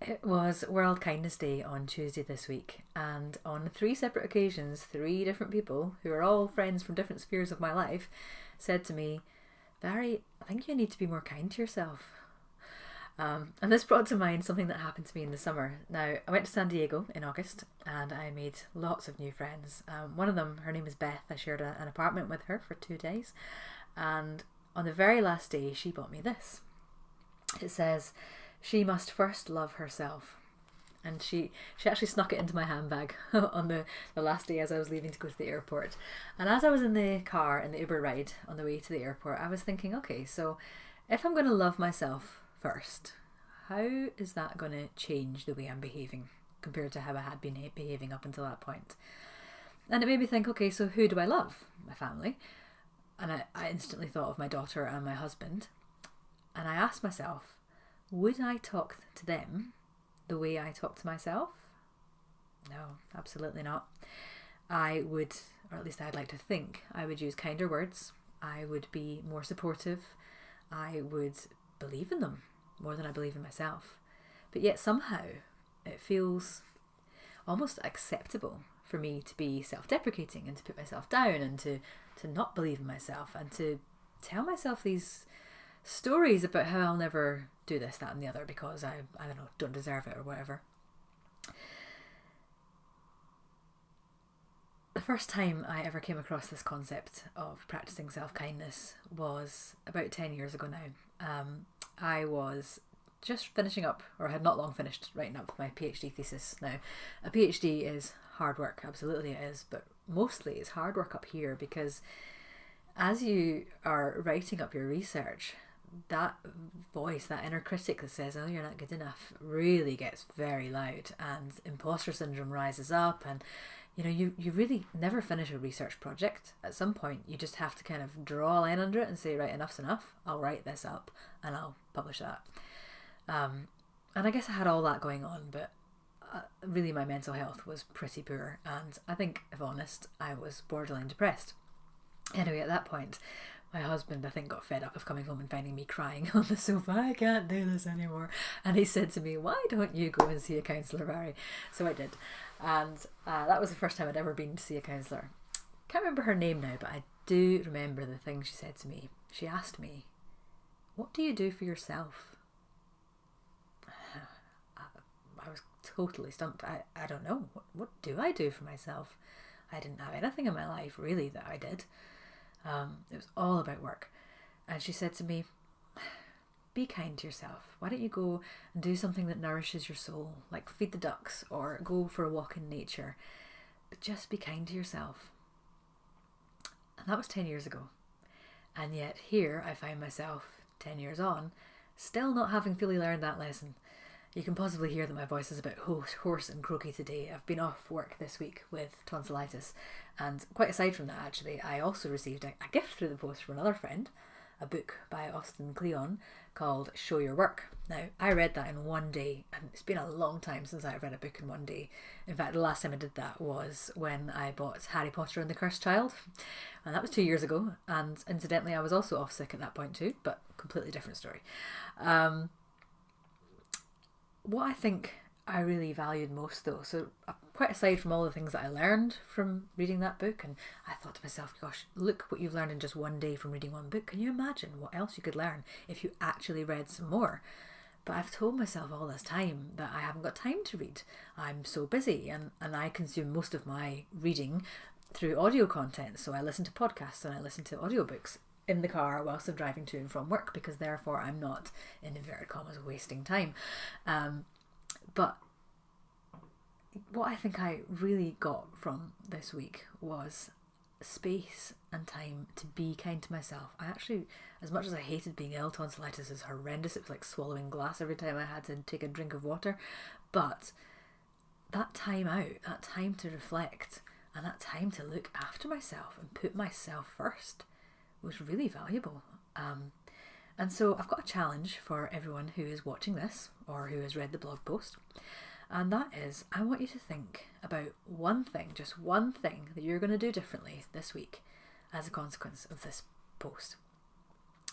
It was World Kindness Day on Tuesday this week, and on three separate occasions, three different people, who are all friends from different spheres of my life, said to me, Barry, I think you need to be more kind to yourself. And this brought to mind something that happened to me in the summer. Now, I went to San Diego in August and I made lots of new friends. One of them, her name is Beth. I shared an apartment with her for 2 days. And on the very last day, she bought me this. It says, she must first love herself. And she actually snuck it into my handbag on the last day as I was leaving to go to the airport. And as I was in the car, in the Uber ride on the way to the airport, I was thinking, okay, so if I'm going to love myself first, how is that going to change the way I'm behaving compared to how I had been behaving up until that point? And it made me think, okay, so who do I love? My family. And I instantly thought of my daughter and my husband. And I asked myself, would I talk to them the way I talk to myself? No, absolutely not. I would, or at least I'd like to think, I would use kinder words. I would be more supportive. I would believe in them more than I believe in myself. But yet somehow it feels almost acceptable for me to be self-deprecating and to put myself down and to not believe in myself and to tell myself these stories about how I'll never do this, that and the other because I don't know, don't deserve it or whatever. The first time I ever came across this concept of practicing self-kindness was about 10 years ago now. I was just finishing up, or had not long finished writing up my PhD thesis. Now, a PhD is hard work, absolutely it is, but mostly it's hard work up here because as you are writing up your research, that voice, that inner critic that says, oh, you're not good enough, really gets very loud and imposter syndrome rises up, and you know, you really never finish a research project. At some point you just have to kind of draw a line under it and say, right, enough's enough, I'll write this up and I'll publish that. And I guess I had all that going on, but really my mental health was pretty poor, and I think, if honest, I was borderline depressed. Anyway, at that point, my husband, I think, got fed up of coming home and finding me crying on the sofa. I can't do this anymore. And he said to me, why don't you go and see a counsellor, Barry? So I did. And that was the first time I'd ever been to see a counsellor. Can't remember her name now, but I do remember the thing she said to me. She asked me, what do you do for yourself? I was totally stumped. I don't know. What do I do for myself? I didn't have anything in my life, really, that I did. It was all about work. And she said to me, be kind to yourself. Why don't you go and do something that nourishes your soul, like feed the ducks or go for a walk in nature, but just be kind to yourself. And that was 10 years ago. And yet here I find myself 10 years on, still not having fully learned that lesson. You can possibly hear that my voice is a bit hoarse and croaky today. I've been off work this week with tonsillitis, and quite aside from that, actually, I also received a gift through the post from another friend, a book by Austin Kleon called Show Your Work. Now, I read that in one day, and it's been a long time since I've read a book in one day. In fact, the last time I did that was when I bought Harry Potter and the Cursed Child, and that was 2 years ago, and incidentally I was also off sick at that point too, but completely different story. What I think I really valued most though, so quite aside from all the things that I learned from reading that book, and I thought to myself, gosh, look what you've learned in just one day from reading one book. Can you imagine what else you could learn if you actually read some more? But I've told myself all this time that I haven't got time to read. I'm so busy, and I consume most of my reading through audio content. So I listen to podcasts and I listen to audiobooks in the car whilst I'm driving to and from work, because therefore I'm not, in inverted commas, wasting time. But what I think I really got from this week was space and time to be kind to myself. I actually, as much as I hated being ill, tonsillitis is horrendous. It was like swallowing glass every time I had to take a drink of water. But that time out, that time to reflect, and that time to look after myself and put myself first was really valuable. And so I've got a challenge for everyone who is watching this or who has read the blog post. And that is, I want you to think about one thing, just one thing that you're going to do differently this week as a consequence of this post.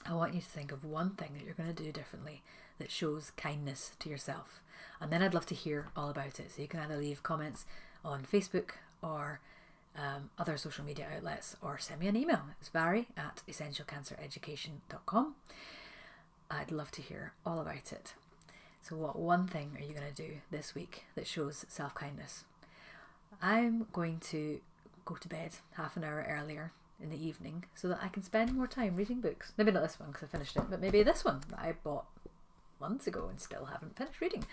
I want you to think of one thing that you're going to do differently that shows kindness to yourself? And then I'd love to hear all about it. So you can either leave comments on Facebook or other social media outlets, or send me an email. It's vary@essentialcancereducation.com. I'd love to hear all about it. So what one thing are you going to do this week that shows self-kindness? I'm going to go to bed half an hour earlier in the evening so that I can spend more time reading books. Maybe not this one because I finished it, but maybe this one that I bought months ago and still haven't finished reading.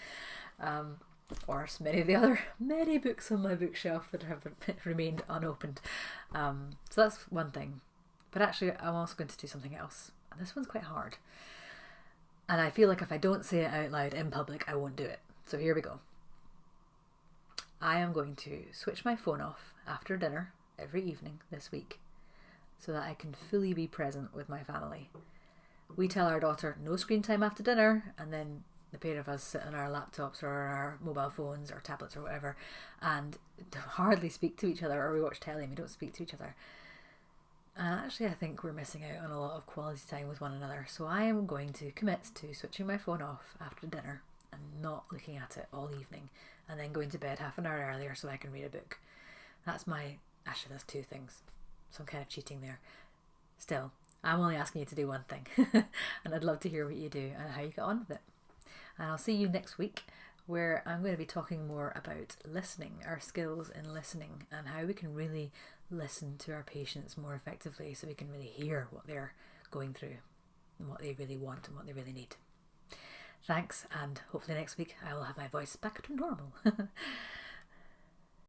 Or many of the other many books on my bookshelf that have remained unopened. So that's one thing. But actually I'm also going to do something else. And this one's quite hard. And I feel like if I don't say it out loud in public, I won't do it. So here we go. I am going to switch my phone off after dinner every evening this week so that I can fully be present with my family. We tell our daughter no screen time after dinner, and then the pair of us sit on our laptops or our mobile phones or tablets or whatever and hardly speak to each other, or we watch telly and we don't speak to each other. And actually I think we're missing out on a lot of quality time with one another. So I am going to commit to switching my phone off after dinner and not looking at it all evening, and then going to bed half an hour earlier so I can read a book. Actually that's two things, so I'm kind of cheating there. Still, I'm only asking you to do one thing and I'd love to hear what you do and how you get on with it. And I'll see you next week, where I'm going to be talking more about listening, our skills in listening, and how we can really listen to our patients more effectively so we can really hear what they're going through and what they really want and what they really need. Thanks, and hopefully next week I will have my voice back to normal.